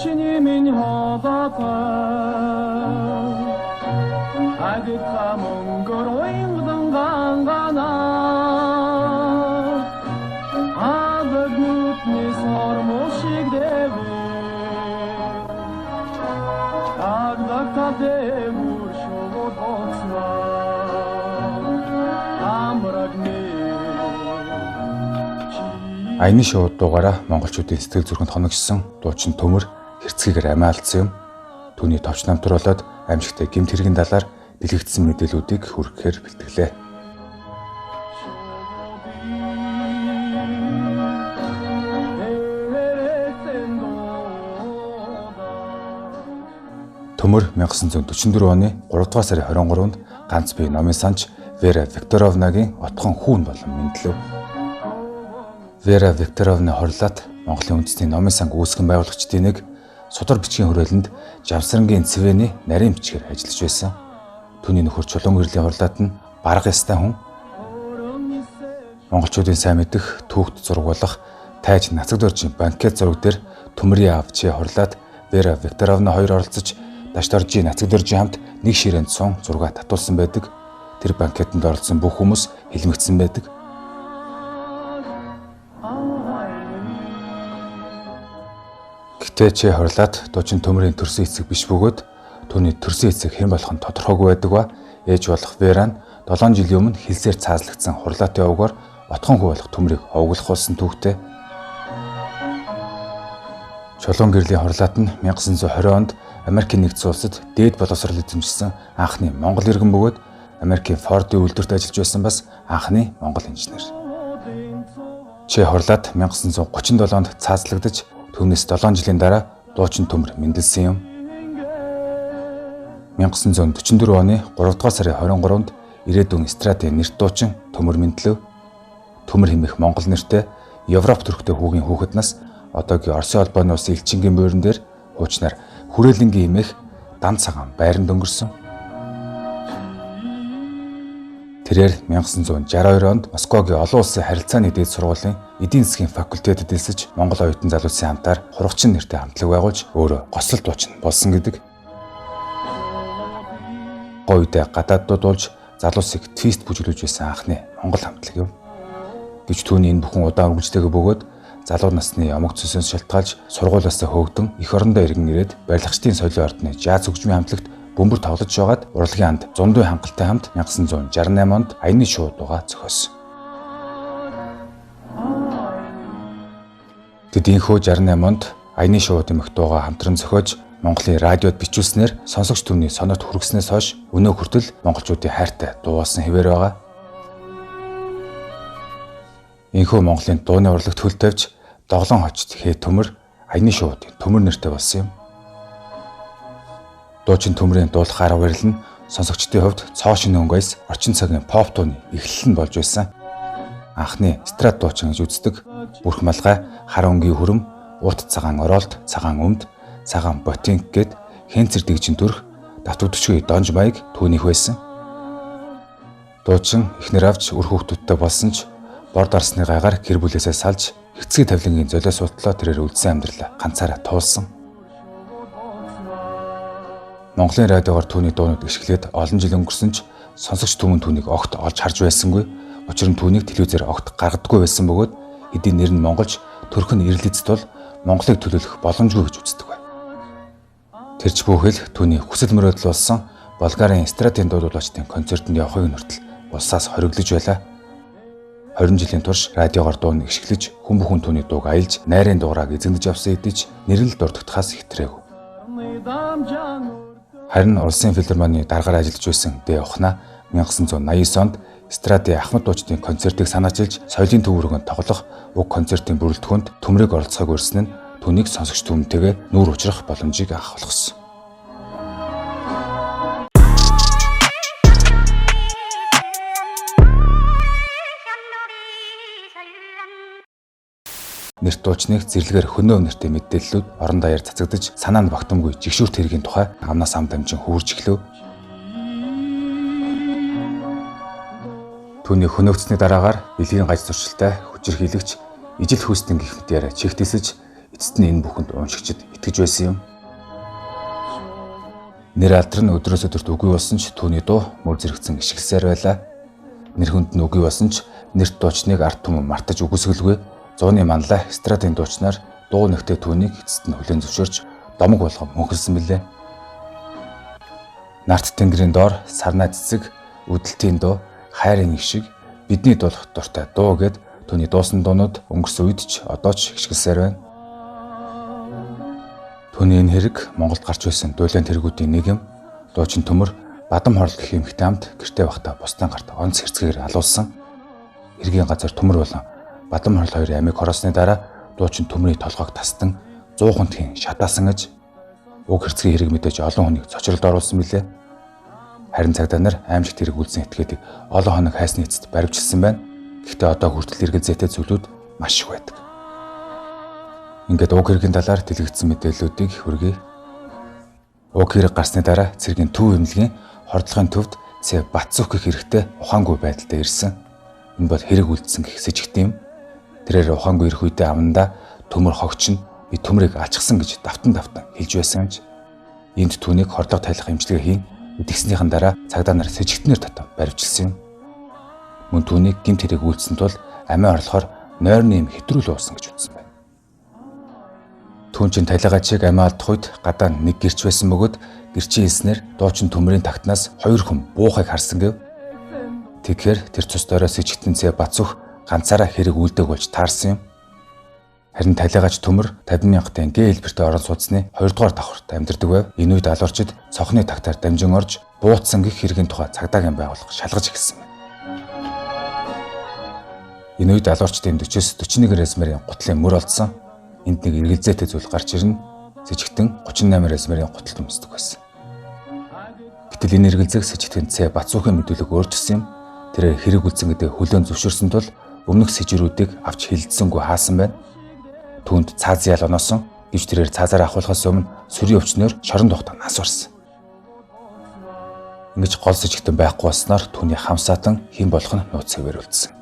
Очни минь хоолой Агитка монгор уймдан гангана Адагнутни сормошиг деви Агдакта демур шогор боцна Амрагни Аяны шоуд дугаараа монголчуудын сэтгэл зүрхэнд хоногшсон дуучин Төмөр хэрцгийгээр амиа алдсан юм. Түүний товч намтар болоод аимшигтай гэмт хэргийн талаар дэлгэгдсэн мэдээллүүдийг хүргэхээр бэлтгэлээ. Төмөр 1944 оны 3 дугаар сарын 23-нд ганц бие номын санч Вера Викторовнагийн отхон хүүн болон мэдлэв. Вера Викторовны хорлоод Монголын үндэсний номын санг үүсгэн байгуулагчдын нэг судар бичгийн хүрээлэнд Жамсрангийн Цэвэний нарийн бичгээр ажиллаж байсан. Түүний нөхөр Чулуун гэрлийн хорлоод нь барга ястай хүн. Монголчуудын сайн мэдэх түүхт зураг болох тайж нацаг доржийн банкет зураг дээр Төмөрийн аав Ч хорлоод Вера Викторовна хоёр оролцож даш доржийн нацаг доржийн хамт нэг ширээнд сун зураг татуулсан байдаг. Тэр банкетанд оролцсон бүх хүмүүс хэлмэгдсэн байдаг. Гэтэ Ч хорлоод дуучин Төмөрийн төрсөн эцэг биш бөгөөд түүний төрсөн эцэг хэн болох нь тодорхойгүй байдаг ба ээж болох Вера нь 7 жилийн өмнө хилсээр цаазлагдсан хурлаатын овгоор отхон хүү болох Төмөрийг овоглох болсон түүхтэй. Чулуун гэрлийн хурлаат нь 1920 онд Америкийн нэгдсэн улсад дээд боловсрол эзэмшсэн анхны Монгол иргэн бөгөөд Америкийн Фордын үйлдвэрт ажиллаж байсан бас анхны Монгол инженер. Ч хурлаат 1937 онд цаазлагдаж түүнээс 7 жилийн дараа дуучин Төмөр мэндэлсэн юм. 1944 оны 3 дугаар сарын 23-нд ирээдүйн эстрадын нэрт дуучин Төмөр мэндлэв. Төмөр хэмээх монгол нэртэй Европ төрхтэй хүүгийн хүүхэд нас одоогийн Оросын холбооны улсын элчингийн буурин дээр хуучнаар Хүрээлэнгийн хэмээх дан цагаан байранд өнгөрсөн. Тэрээр 1962 онд Москвагийн олон улсын харилцааны дээд сургуулийн эдийн засгийн факультетэд элсэж Монгол оюутан залуусын хамтаар Хурагчин нэртэй хамтлаг байгуулж өөрөө гослол дуучин болсон гэдэг. Гоёдэ гадааддууд болж залуусыг твист бүжиглүүлж байсан анхны Монгол хамтлаг юм. Гэвч түүний энэ бүхэн удаан үргэлжлэгээ бөгөөд залуу насны ямаг цөсөөс шалтгаалж сургуулиасаа хөөгдөн эх орондоо иргэн ирээд барилгачдын соёлын ордны жаз хөгжмийн хамтлагт бөмбөр тоглож байгаад урлагийн анд Зундуй хангалттай хамт 1968 онд Аяны шоуд дугаа зохиосон. Тэдийнхөө 68 онд Аяны шоуд эмх дуугаа хамтран зохиож Монголын радиод бичүүлснээр сонсогч түмний сонот хүргэснээс хойш өнөө хүртэл монголчуудын хайртай дуу болсон хэвээр байгаа. Энэхүү Монголын дууны урлагт хөл тавьж доглон хочд хээ Төмөр Аяны шоудын Төмөр нэртэй болсон юм. Дуучин Төмөрийн дуулах арга барил нь сонсогчдын хувьд цоо шинэ өнгөс орчин цагийн поп дууны эхлэл нь болж байсан. Анхны эстрад дуучин гэж үздэг Бүрх малгай, хар өнгийн хүрм, урт цагаан ороолт, цагаан өмд, цагаан ботинк гэд хэнцэр дэгжин төрх давтагдчихгүй донж маяг түүнийх байсан. Дуучин эхнэр авч үр хүүхдүүдтэй болсон ч бор дарсны гайгаар гэр бүлээсээ салж хэцгий тавлингийн золио судлаа тэрээр үлдсэн амьдралаа ганцаараа туулсан. Монголын радиогоор түүний дуунууд ишгэлээд олон жил өнгөрсөн ч сонсогч түмэн түүнийг огт олж харж байсангүй. Учир нь түүнийг телевизээр огт гаргадаггүй байсан бөгөөд эдийн нэр нь монголж төрх нь эрэл эцэд бол Монголыг төлөөлөх боломжгүй гэж үздэг бай. Тэрч бүхэл түүний хүсэл мөрөөдөл болсон Болгарын эстрадын дуудуулагчдын концертанд явахыг нөртөл улсаас хориглож байлаа. 20 жилийн турш радиогоор дуун ишгэлж хүн бүхэн түүний дууг аялж найрын дугаараа эзэмдэж авсан хэдий ч нэрэл дурддахаас хитрээгүй. Харин Улсын филармоны даргаар ажиллаж байсан Дэ Ухна 1989 онд эстрадын Ахмад дуучдын концертыг санаачилж соёлын төвөргөнд тоглох уг концертын бүрэлдэхүүнд Төмрийг оролцохыг урьсан нь түүнийг сонсогч түмэнтэйгээ нүүр учрах боломжийг авах болгосон. Нэрт дуучныг зэрлэгээр хөнөө нэртэй мэдээллүүд орон даяар цацагдж санаа нь багтамгүй жигшүүрт хэргийн тухай амнаас ам дамжин хөвөрж эхлэв. Түүний хөнөөгдсөний дараагаар бэлгийн гаж зуршилтай хүчирхийлэгч ижил хүйстэн гэх мэтээр чихтэлсэж эцэст нь энэ бүхэнд уншигчид итгэж байсан юм. Нэр алдар нь өдрөөс өдөрт үгүй болсон ч түүний дуу мөр зэрэгцэн ишгэлсээр байлаа. Нэр хүнд нь үгүй болсон ч нэрт дуучныг ард түмэн мартаж үгүйсгэлгүй. Зууны манлай эстрадын дуучнаар дуу нэгтээ түүнийг эцэст нь хүлээн зөвшөөрч домог болгон мөнхөлсөн билээ. Нарт тэнгэрийн доор сарнаа цэцэг, үдэлтийн дуу, хайрын их шиг бидний дуулах дуртай дуу гэд түүний дуусан дуунууд өнгөрсөн үед ч одоо ч ишгэлсээр байна. Түүний энэ хэрэг Монголд гарч байсан дуйлан тэргүүдийн нэг юм. Дуучин Төмөр Бадам Хорл гэх эмэгтэй хамт гэртээ байхдаа бусдын гарт онц хэрцгээр алуулсан. Хэргийн газар Төмөр болон Бадам Хорл хоёрын амийг хороосны дараа дуучин Төмрийн толгойг тастан 100 хүндхийн шатаасан гэж уг хэрцгий хэрэг мэдээж олон хүнийг цочролд оруулсан билээ. Харин цагдаа нар аимшигт хэрэг үлдсэн этгээдэг олон хоног хайсны эцэст баривчилсан байна. Гэхдээ одоо хүртэл эргэл зүйтэй зүйлүүд маш их байдаг. Ингээд уг хэргийн талаар дэлгэцсэн мэдээллүүдийг хүргэе. Уг хэрэг гарсны дараа цэргийн төв эмнэлгийн хордлогын төвд Цэ Батцүх гэх хэрэгтэй ухаангүй байдалтай ирсэн. Энэ бол хэрэг үлдсэн гэх сэжигт юм. Тэрээр ухаангүй ирэх үедээ амнда Төмөр хогч нь би Төмрийг алчсан гэж давтан хэлж байсан гэж. Энд түүнийг хордлого тайлах эмчилгээ хийн үдгснийхэн дараа цагдаа нар сэжигтнэр татав баривчилсан юм. Мөн түүнийг гэмт хэрэг үлдсэн тул амиа орлохоор нойрны юм хэтрүүл уусан гэж үзсэн байна. Түүн чин талигаачийг амиа алдах үед гадаа нэг гэрч байсан бөгөөд гэрчийн хэлснээр дуучин Төмрийн тагтнаас 2 хүн буухайг харсан гэв. Тэгэхээр тэр цус дорой сэжигтэн Цэ Батцүх ганцаараа хэрэг үлдээг болж таарсан юм. Харин талигаач Төмөр 50,000 тенге хэлбэртэй орон сууцны 2 дугаар давхарт амьдардаг байв. Энэ үед алуурчид цохны тагтаар дамжин орж буудсан гэх хэргийн тухай цагдаагийн байгууллага шалгаж эхэлсэн байна. Энэ үед алуурчдын 40-41 резмерийн гутлын мөр олдсон. Энд нэг эргэлзээтэй зүйл гарч ирнэ. Сэжигтэн 38 резмерийн гутлд өмсдөг байсан. Гэтэл энэ эргэлзээг сэжигтэн Цэ Батцүхийн мэдүүлэг өөрчилсөн юм. Тэр хэрэг үлдсэн гэдэг хөлөөн зөвшөөрсөн тул өмнөх сэжирүүдийг авч хилдсэнгүй хаасан байна. Түүнд цааз ял оноосон гэвч тэрээр цаазаар ахуулахаас өмнө сүрийн өвчнөөр шорон тухтаа нас барсан. Ингэж гол сэжигтэн байхгүй болсноор түүний хамсаатан хэн болох нь нууц хэвээр үлдсэн.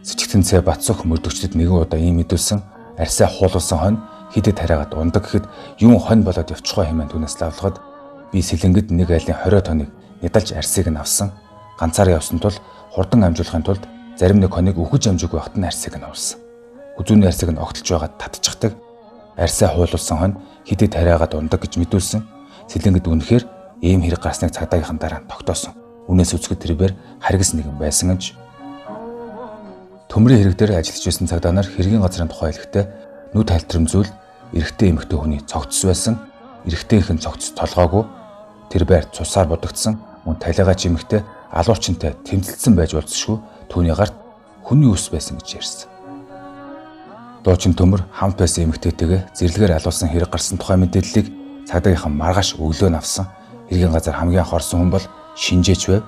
Сэжигтэн Цэ Батцүх мөрдөгчдөд нэгэн удаа ийм мэдүүлсэн арьсаа хуулсан хонь хидэд хараагаад ундаг гэхэд юун хонь болоод явчихгүй хэмээн түүнээс лавлахад би сэлэнгэд нэг айлын 20 тоныг нядалж арьсыг нь авсан. Ганцаараа явсан тул хурдан амжуулахын тулд зарим нэг хоныг үхэж амжаагүй байхад нь арьсыг нь авсан. Үзүүний арьсыг нь огтлж байгаад татчихдаг. Арьсаа хуулсан хонь хидэд хараагаад ундаг гэж мэдүүлсэн. Сэлэнгэд үнэхээр ийм хэрэг гарсныг цагдаагийнхан дараа тогтоосон. Үнээс үзэхэд тэрээр харгас нэгэн байсан гэж. Төмрийн хэрэг дээр ажиллаж байсан цагдаа нар хэргийн газрын тухай хэлэхдээ нүд халтрамзуул эрэгтэй эмэгтэй хүний цогцос байсан. Эрэгтэйхэн цогцос толгоогүй. Тэр байр цусаар будагдсан. Мөн талигач эмэгтэй алуурчинтай тэмцэлсэн байж болцсохгүй түүний гарт хүний үс байсан гэж ярьсан. Дуучин Төмөр хамт байсан эмэгтэйтэйгээ зэрлэгээр алуулсан хэрэг гарсан тухай мэдээллийг цагдаагийнхан маргааш өглөө нь авсан. Хэргийн газар хамгийн анх орсон хүн бол Шинжээч байв.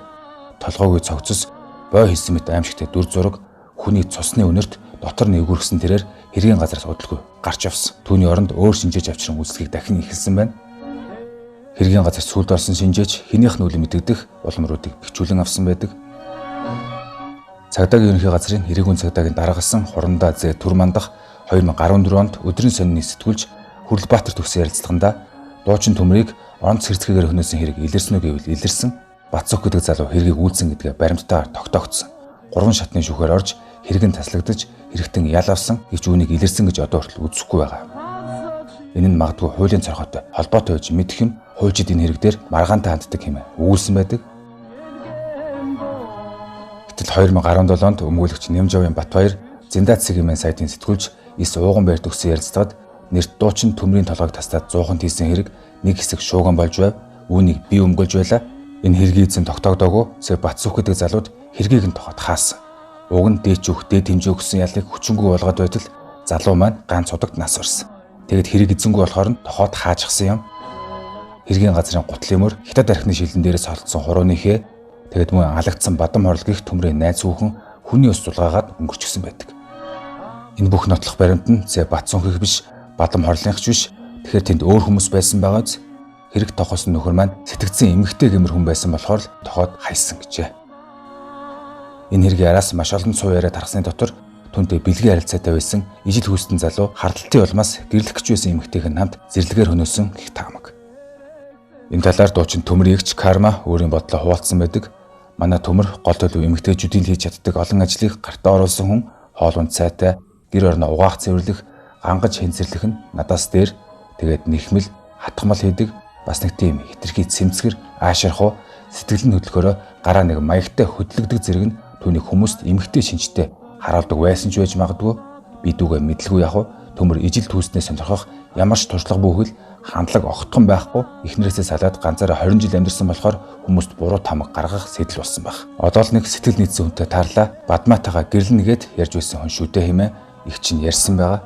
Толгойгүй цогцос бой хийсэн мэт аимшигтэй дүр зураг хүний цусны үнэрт дотор нь эвгүрхсэн тэрээр хэргийн газараас удалгүй гарч явсан. Түүний оронд өөр Шинжээч авчран үйлчлэгийг дахин эхэлсэн байна. Хэргийн газар сүлд орсон Шинжээч хэнийх нь үл мэдэгдэх улмруудыг бэхжүүлэн авсан байдаг. Цагдаагийн ерөнхий газрын хэрэг үн цагдаагийн дараагалсан Хурандаа Зэ Түр мандах 2014 онд өдрийн сонины сэтгүүлч Хүрлбаатар төгсөн ярилцлаганда дуучин Төмрийг онц хэрцгээгээр хөнөөсөн хэрэг илэрсэн үү гэвэл илэрсэн. Батцүх гэдэг залуу хэргийг үйлсэн гэдгээ баримттайгаар тогтоогдсон. 3 шатны шүүхээр орж хэрэг нь таслагдаж хэрэгтэн ял авсан гэж үүнийг илэрсэн гэж одоо хүртэл үзэхгүй байгаа. Энэ нь магадгүй хуулийн цорхойтой холбоотой байж мэдэх юм. Хуульчид энэ хэрэг дээр маргаантай ханддаг хэмээн өгүүлсэн байдаг. Гэтэл 2017 онд өмгөөлөгч Нямжавын Батбаяр Зиндаа цэгийн сайтын сэтгүүлч Ис ууган байр төгсөн ярилцлагад нэрт дуучин Төмрийн толгойг тастаад 100 хийсэн хэрэг нэг хэсэг шууган болж байв. Үүнийг би өмгөөлж байлаа. Энэ хэргийн эзэн тогтоогдоогүй Цэ Батцүх гэдэг залууд хэргийг нь тохот хаасан. Уг нь дээч өөх дээд хэмжээ өгсөн ялыг хүчингүй болгоод байтал залуу маань ганц удагт нас барсан. Тэгэд хэрэг эзэнгүй болохоор нь тохот хаажчихсан юм. Хэргийн газрын гутлын мөр хятад архины шилэн дээрээс холдсон хурууныхээ тэгэд мөн алагдсан Бадам Хорл гих Төмрийн найз хүүхэн хүний ус зулгаагаад өнгөрчихсөн байдаг. Энэ бүх нотлох баримт нь Цэ Батцүхийг биш Бадам Хорлынх ч биш. Тэгэхээр тэнд өөр хүмүүс байсан байгааз хэрэг тохоосон нөхөр маань сэтгцэн эмэгтэй гэмэр хүн байсан болохоор л тохоод хайсан гэжээ. Энэ хэргийн араас маш олон цуу яриа тархсны дотор түүнтэй бэлгийн харилцаатай байсан ижил хүүстэн залуу хардталтын улмаас гэрлэх гэж байсан эмэгтэйг хамт зэрлэгээр хөнөөсөн их таамаг. Энэ талаар дуучин Төмөр эгч Карма өөрийн бодлоо хуваалцсан байдаг. Манай Төмөр гол төлөв эмэгтэйчүүдийн хийж чаддаг олон ажлыг гартаа оруулсан хүн, хоол унд сайтай, гэр орноо угаах цэвэрлэх, гангаж хэнцэрлэх нь надаас дээр, тэгээд нэхмэл, хатгамал хийдэг, бас нэг тийм хитрхи цэмцгэр, аашархуу, сэтгэл нь хөдлөхөөрөө гараа нэг маягтай хөдлөгдөг зэрэг нь түүнийг хүмүүст эмэгтэй шинжтэй хараалдаг байсан ч байж магадгүй. Би дүүгээ мэдлгүй яах вэ? Төмөр ижил түүснээ сонирхох ямар ч туршлага бүхэл хандлага огтхон байхгүй эхнэрээсээ салаад ганцаараа 20 жил амьдарсан болохоор хүмүүст буруу тамга гаргах сэтэл болсон байх. Одоо л нэг сэтгэл нийцсэн хүнтэй таарлаа. Бадмаатайгаа гэрлэнэгээд ярьж байсан хүн шүтээ хэмээн их чинь ярьсан байгаа.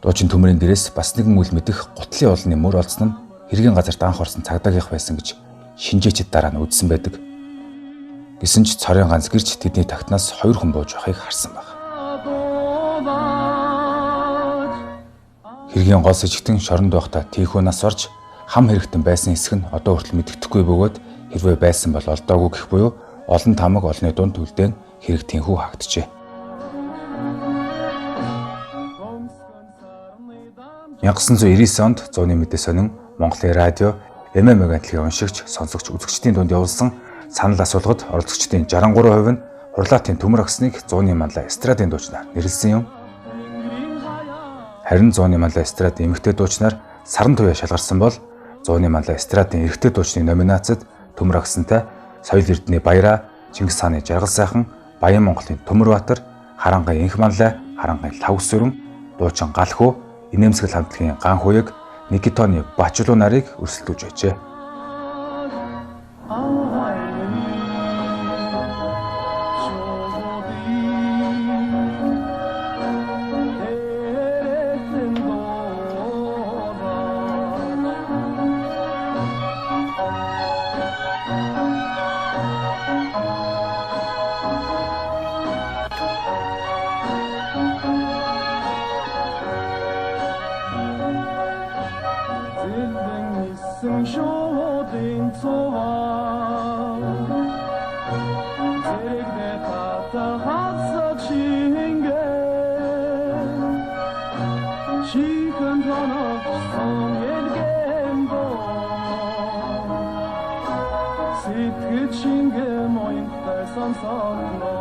Дуучин Төмөрийн гэрээс бас нэгэн үл мэдэх гутлын олны мөр олдсон нь хэргийн газарт анх орсон цагдаагийнх байсан гэж шинжээчд дараа нь үзсэн байдаг. Гэсэн ч цорын ганц гэрч тэдний тагтнаас 2 хүн бууж байхыг харсан байна. Хэргийн гол сэжигтэн шоронд байхдаа тийхүү нас орж хам хэрэгтэн байсан хэсэг нь одоо хүртэл мэддэхгүй бөгөөд хэрвээ байсан бол олдоогүй гэх буюу олон тамаг олны дунд үлдээн хэрэг тэнхүү хаагджээ. 1999 онд зууны мэдээ сонин Монголын радио ММ-гийн уншигч, сонсогч, үзэгчдийн дунд явуулсан санал асуулгад оролцогчдын 63% нь хурлаатын Төмөр агсныг зууны манлай эстрадын дуучнаар нэрлсэн юм. Харин зууны манлай эстрад эмэгтэй дуучнаар Саран туяа шалгарсан бол зууны манлай эстрадын эрэгтэй дуучны номинацид Төмөр агсантай Соёл Эрдэнэ Баяраа, Чингис хааны Жаргал сайхан, Баян Монголын Төмөрбаатар, Харангай Инх манлай, Харангай Лавс сүрэн, дуучин Галхуу, Инээмсгэл хамтлагийн Ган хуяг, Никитоны Бачулуу нарыг өрсөлдүүлж байжээ. Шуудын цуваа зэрэгдэ хата хасаг шингэ чихэн тоног сон елгэн бо сэтгэл шингэ моин тайсан сонно